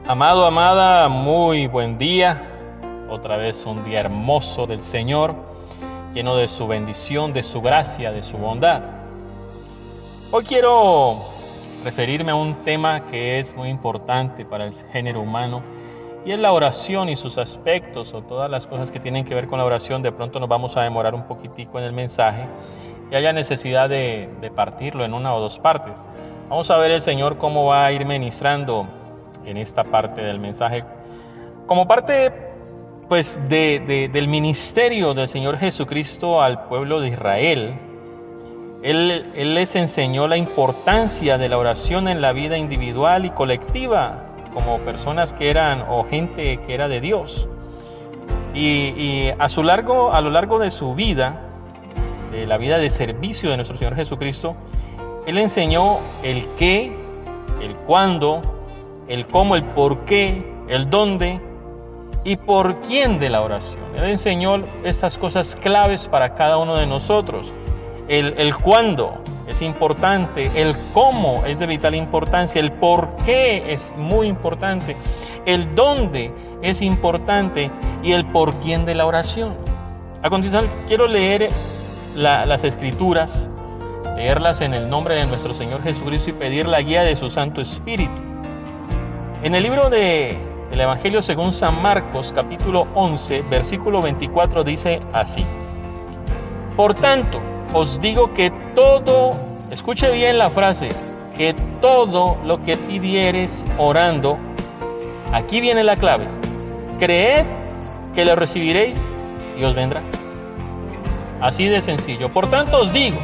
Amado, amada, muy buen día. Otra vez un día hermoso del Señor, lleno de su bendición, de su gracia, de su bondad. Hoy quiero referirme a un tema que es muy importante para el género humano, y es la oración y sus aspectos, o todas las cosas que tienen que ver con la oración. De pronto nos vamos a demorar un poquitico en el mensaje y haya necesidad de partirlo en una o dos partes. Vamos a ver el Señor cómo va a ir ministrando en esta parte del mensaje, como parte pues del ministerio del Señor Jesucristo al pueblo de Israel. Él les enseñó la importancia de la oración en la vida individual y colectiva, como personas que eran, o gente que era de Dios. Y a lo largo de su vida, de la vida de servicio de nuestro Señor Jesucristo, Él enseñó el qué, el cuándo, el cómo, el por qué, el dónde y por quién de la oración. Él enseñó estas cosas claves para cada uno de nosotros. El cuándo es importante, el cómo es de vital importancia, el por qué es muy importante, el dónde es importante y el por quién de la oración. A continuación quiero leer las Escrituras, leerlas en el nombre de nuestro Señor Jesucristo y pedir la guía de su Santo Espíritu. En el libro del Evangelio según San Marcos, capítulo 11, versículo 24, dice así: Por tanto, os digo que todo, escuche bien la frase, que todo lo que pidiereis orando, aquí viene la clave, creed que lo recibiréis y os vendrá. Así de sencillo. Por tanto os digo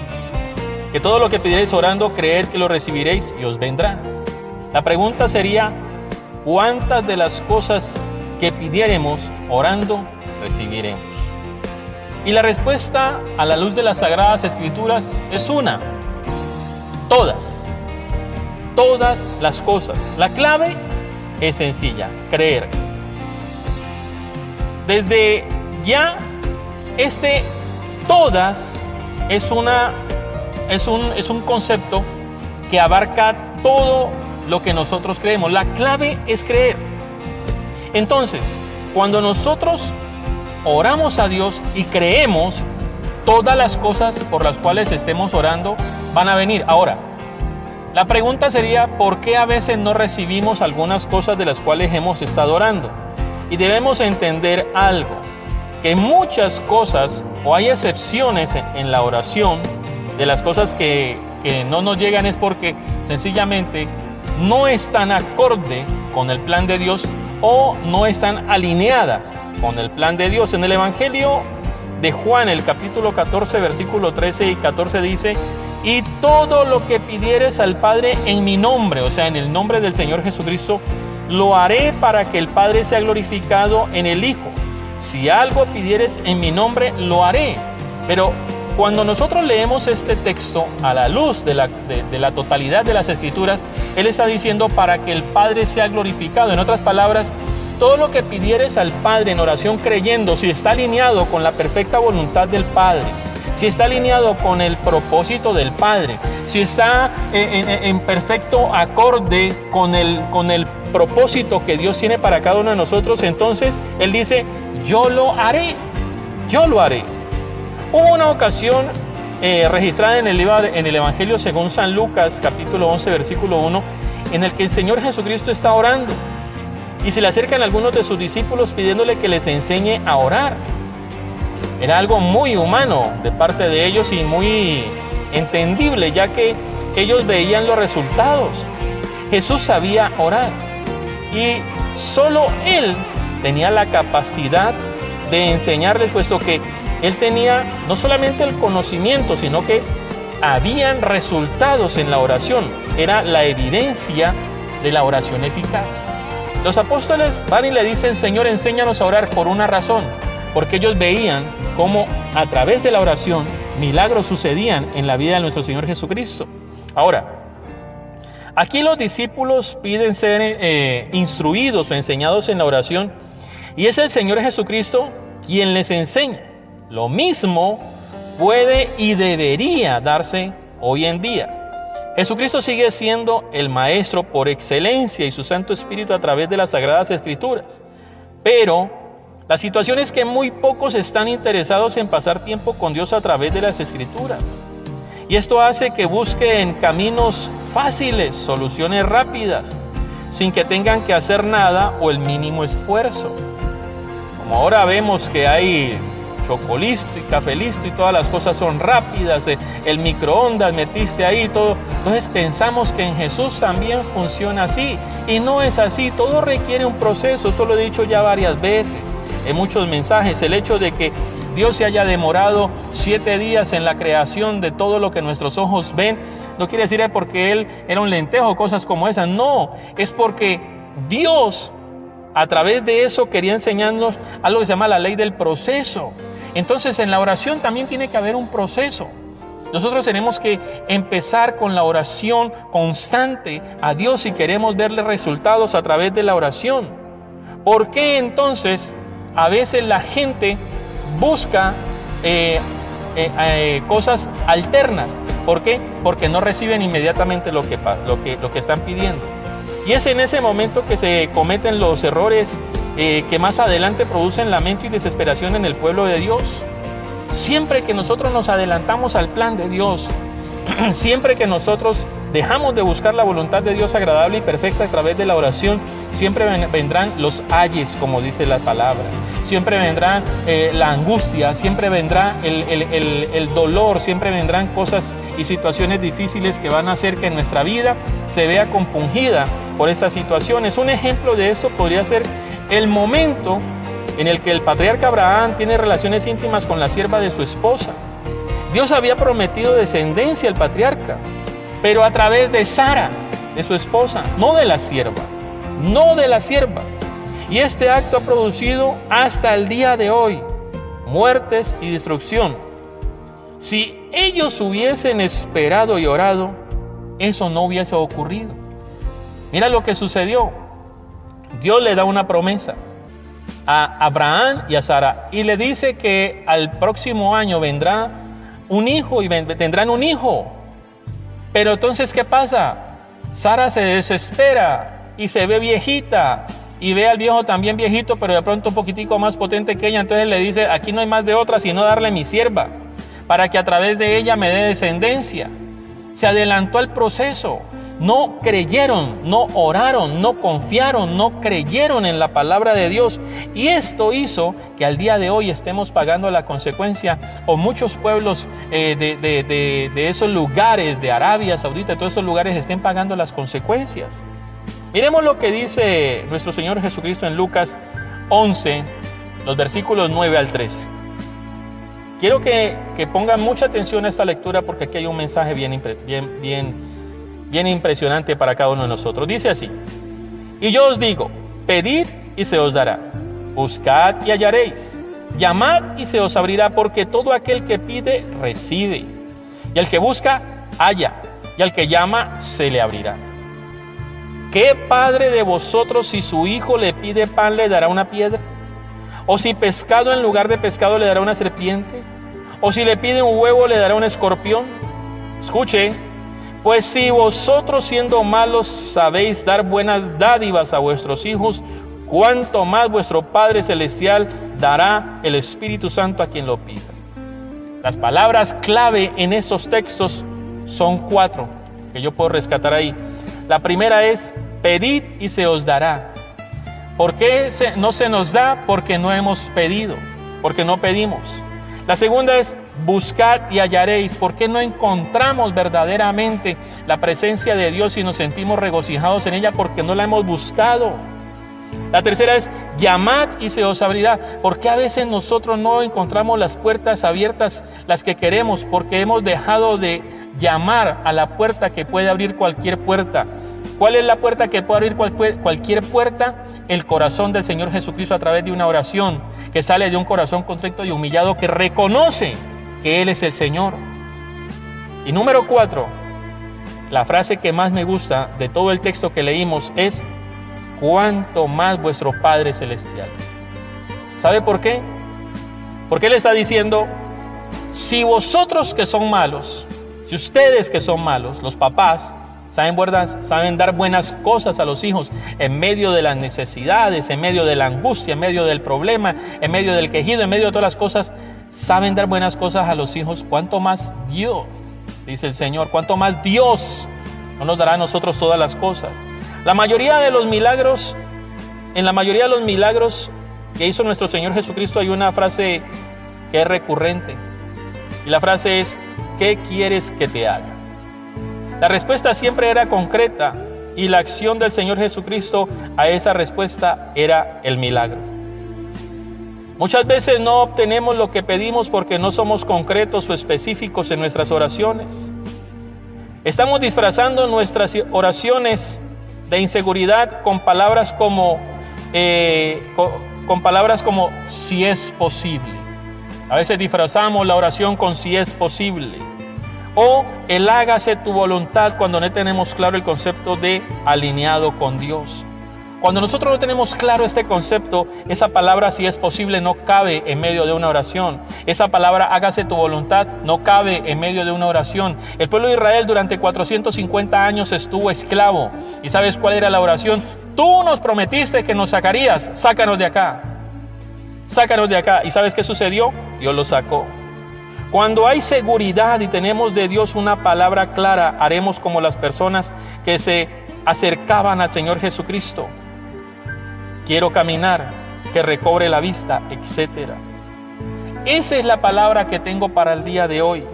que todo lo que pidiereis orando, creed que lo recibiréis y os vendrá. La pregunta sería: ¿cuántas de las cosas que pidiéremos orando recibiremos? Y la respuesta, a la luz de las Sagradas Escrituras, es una: todas. Todas las cosas. La clave es sencilla: creer. Desde ya, todas es un concepto que abarca todo lo que nosotros creemos. La clave es creer. Entonces, cuando nosotros oramos a Dios y creemos, todas las cosas por las cuales estemos orando van a venir. Ahora, la pregunta sería: ¿por qué a veces no recibimos algunas cosas de las cuales hemos estado orando? Y debemos entender algo, que muchas cosas, o hay excepciones en la oración, de las cosas que no nos llegan, es porque sencillamente no están acorde con el plan de Dios o no están alineadas con el plan de Dios. En el Evangelio de Juan, el capítulo 14, versículo 13 y 14 dice: y todo lo que pidieres al Padre en mi nombre, o sea, en el nombre del Señor Jesucristo, lo haré para que el Padre sea glorificado en el Hijo. Si algo pidieres en mi nombre, lo haré. Pero cuando nosotros leemos este texto a la luz de la totalidad de las Escrituras, Él está diciendo para que el Padre sea glorificado. En otras palabras, todo lo que pidieres al Padre en oración creyendo, si está alineado con la perfecta voluntad del Padre, si está alineado con el propósito del Padre, si está en perfecto acorde con el propósito que Dios tiene para cada uno de nosotros, entonces Él dice: yo lo haré, yo lo haré. Hubo una ocasión registrada en el Evangelio según San Lucas, capítulo 11, versículo 1, en el que el Señor Jesucristo está orando y se le acercan algunos de sus discípulos pidiéndole que les enseñe a orar. Era algo muy humano de parte de ellos y muy entendible, ya que ellos veían los resultados. Jesús sabía orar y solo Él tenía la capacidad de enseñarles, puesto que Él tenía no solamente el conocimiento, sino que habían resultados en la oración. Era la evidencia de la oración eficaz. Los apóstoles van y le dicen: Señor, enséñanos a orar, por una razón, porque ellos veían cómo a través de la oración milagros sucedían en la vida de nuestro Señor Jesucristo. Ahora, aquí los discípulos piden ser instruidos o enseñados en la oración, y es el Señor Jesucristo quien les enseña. Lo mismo puede y debería darse hoy en día. Jesucristo sigue siendo el Maestro por excelencia y su Santo Espíritu a través de las Sagradas Escrituras. Pero la situación es que muy pocos están interesados en pasar tiempo con Dios a través de las Escrituras. Y esto hace que busquen caminos fáciles, soluciones rápidas, sin que tengan que hacer nada o el mínimo esfuerzo. Como ahora vemos que hay chocolisto y cafelisto y todas las cosas son rápidas, el microondas metiste ahí, todo. Entonces pensamos que en Jesús también funciona así, y no es así. Todo requiere un proceso. Esto lo he dicho ya varias veces en muchos mensajes. El hecho de que Dios se haya demorado 7 días en la creación de todo lo que nuestros ojos ven, no quiere decir porque Él era un lentejo, cosas como esas. No, es porque Dios a través de eso quería enseñarnos algo que se llama la ley del proceso. Entonces en la oración también tiene que haber un proceso. Nosotros tenemos que empezar con la oración constante a Dios si queremos verle resultados a través de la oración. ¿Por qué entonces a veces la gente busca cosas alternas? ¿Por qué? Porque no reciben inmediatamente lo que están pidiendo. Y es en ese momento que se cometen los errores que más adelante producen lamento y desesperación en el pueblo de Dios. Siempre que nosotros nos adelantamos al plan de Dios, siempre que nosotros dejamos de buscar la voluntad de Dios agradable y perfecta a través de la oración, siempre vendrán los ayes, como dice la palabra. Siempre vendrá la angustia, siempre vendrá el dolor, siempre vendrán cosas y situaciones difíciles que van a hacer que nuestra vida se vea compungida por estas situaciones. Un ejemplo de esto podría ser el momento en el que el patriarca Abraham tiene relaciones íntimas con la sierva de su esposa. Dios había prometido descendencia al patriarca, pero a través de Sara, de su esposa, no de la sierva. Y este acto ha producido hasta el día de hoy muertes y destrucción. Si ellos hubiesen esperado y orado, eso no hubiese ocurrido. Mira lo que sucedió. Dios le da una promesa a Abraham y a Sara y le dice que al próximo año vendrá un hijo y tendrán un hijo. Pero entonces, ¿qué pasa? Sara se desespera y se ve viejita y ve al viejo también viejito, pero de pronto un poquitico más potente que ella. Entonces le dice: aquí no hay más de otra sino darle mi sierva, para que a través de ella me dé descendencia. Se adelantó al proceso. No creyeron, no oraron, no confiaron, no creyeron en la palabra de Dios. Y esto hizo que al día de hoy estemos pagando la consecuencia, o muchos pueblos de esos lugares, de Arabia Saudita, de todos estos lugares, estén pagando las consecuencias. Miremos lo que dice nuestro Señor Jesucristo en Lucas 11, los versículos 9 al 13. Quiero que pongan mucha atención a esta lectura, porque aquí hay un mensaje bien impresionante para cada uno de nosotros. Dice así: y yo os digo, pedid y se os dará, buscad y hallaréis, llamad y se os abrirá, porque todo aquel que pide, recibe, y al que busca, halla, y al que llama, se le abrirá. ¿Qué padre de vosotros, si su hijo le pide pan, le dará una piedra? ¿O si pescado en lugar de pescado le dará una serpiente? ¿O si le pide un huevo, le dará un escorpión? Escuche: pues si vosotros, siendo malos, sabéis dar buenas dádivas a vuestros hijos, cuánto más vuestro Padre Celestial dará el Espíritu Santo a quien lo pida. Las palabras clave en estos textos son 4 que yo puedo rescatar ahí. La primera es: pedid y se os dará. ¿Por qué no se nos da? Porque no hemos pedido, porque no pedimos. La segunda es: buscad y hallaréis. ¿Por qué no encontramos verdaderamente la presencia de Dios y nos sentimos regocijados en ella? Porque no la hemos buscado. La tercera es: llamad y se os abrirá. ¿Por qué a veces nosotros no encontramos las puertas abiertas, las que queremos? Porque hemos dejado de llamar a la puerta que puede abrir cualquier puerta. ¿Cuál es la puerta que puede abrir cualquier puerta? El corazón del Señor Jesucristo, a través de una oración que sale de un corazón contrito y humillado, que reconoce que Él es el Señor. Y número 4, la frase que más me gusta de todo el texto que leímos es: cuánto más vuestro Padre Celestial. ¿Sabe por qué? Porque Él está diciendo: si vosotros que son malos, Si ustedes que son malos, los papás, saben dar buenas cosas a los hijos en medio de las necesidades, en medio de la angustia, en medio del problema, en medio del quejido, en medio de todas las cosas, saben dar buenas cosas a los hijos, ¿cuánto más Dios, dice el Señor, cuánto más Dios no nos dará a nosotros todas las cosas? En la mayoría de los milagros que hizo nuestro Señor Jesucristo hay una frase que es recurrente. Y la frase es: ¿qué quieres que te haga? La respuesta siempre era concreta y la acción del Señor Jesucristo a esa respuesta era el milagro. Muchas veces no obtenemos lo que pedimos porque no somos concretos o específicos en nuestras oraciones. Estamos disfrazando nuestras oraciones de inseguridad con palabras como si es posible. A veces disfrazamos la oración con si es posible. O el hágase tu voluntad cuando no tenemos claro el concepto de alineado con Dios. Cuando nosotros no tenemos claro este concepto, esa palabra si es posible no cabe en medio de una oración. Esa palabra hágase tu voluntad no cabe en medio de una oración. El pueblo de Israel durante 450 años estuvo esclavo. ¿Y sabes cuál era la oración? Tú nos prometiste que nos sacarías, sácanos de acá. Sácanos de acá. ¿Y sabes qué sucedió? Dios los sacó. Cuando hay seguridad y tenemos de Dios una palabra clara, haremos como las personas que se acercaban al Señor Jesucristo. Quiero caminar, que recobre la vista, etc. Esa es la palabra que tengo para el día de hoy.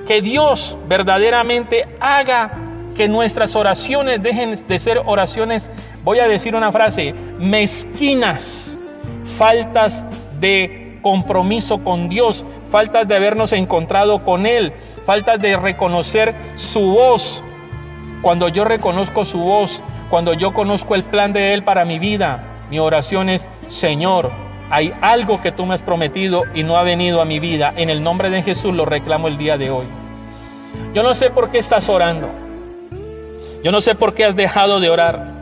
Que Dios verdaderamente haga que nuestras oraciones dejen de ser oraciones, voy a decir una frase, mezquinas, faltas de compromiso con Dios, faltas de habernos encontrado con Él, faltas de reconocer su voz. Cuando yo reconozco su voz, cuando yo conozco el plan de Él para mi vida, mi oración es: Señor, hay algo que tú me has prometido y no ha venido a mi vida. En el nombre de Jesús lo reclamo el día de hoy. Yo no sé por qué estás orando. Yo no sé por qué has dejado de orar.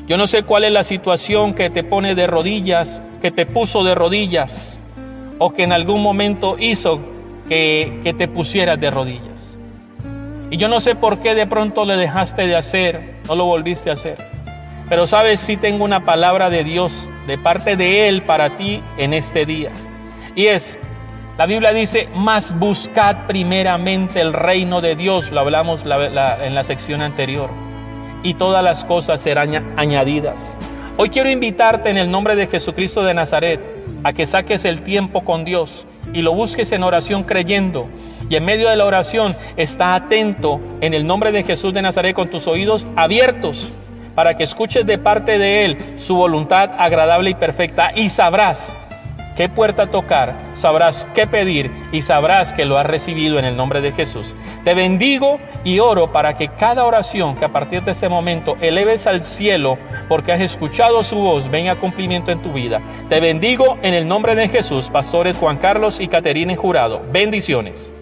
Yo no sé cuál es la situación que te pone de rodillas, que te puso de rodillas, o que en algún momento hizo que te pusieras de rodillas. Y yo no sé por qué de pronto le dejaste de hacer, no lo volviste a hacer. Pero sabes, sí tengo una palabra de Dios, de parte de Él para ti en este día. Y la Biblia dice: mas buscad primeramente el reino de Dios. Lo hablamos en la sección anterior. Y todas las cosas serán añadidas. Hoy quiero invitarte en el nombre de Jesucristo de Nazaret a que saques el tiempo con Dios y lo busques en oración creyendo. Y en medio de la oración está atento en el nombre de Jesús de Nazaret con tus oídos abiertos para que escuches de parte de Él su voluntad agradable y perfecta, y sabrás qué puerta tocar, sabrás qué pedir y sabrás que lo has recibido en el nombre de Jesús. Te bendigo y oro para que cada oración que a partir de este momento eleves al cielo porque has escuchado su voz venga a cumplimiento en tu vida. Te bendigo en el nombre de Jesús. Pastores Juan Carlos y Caterine Jurado. Bendiciones.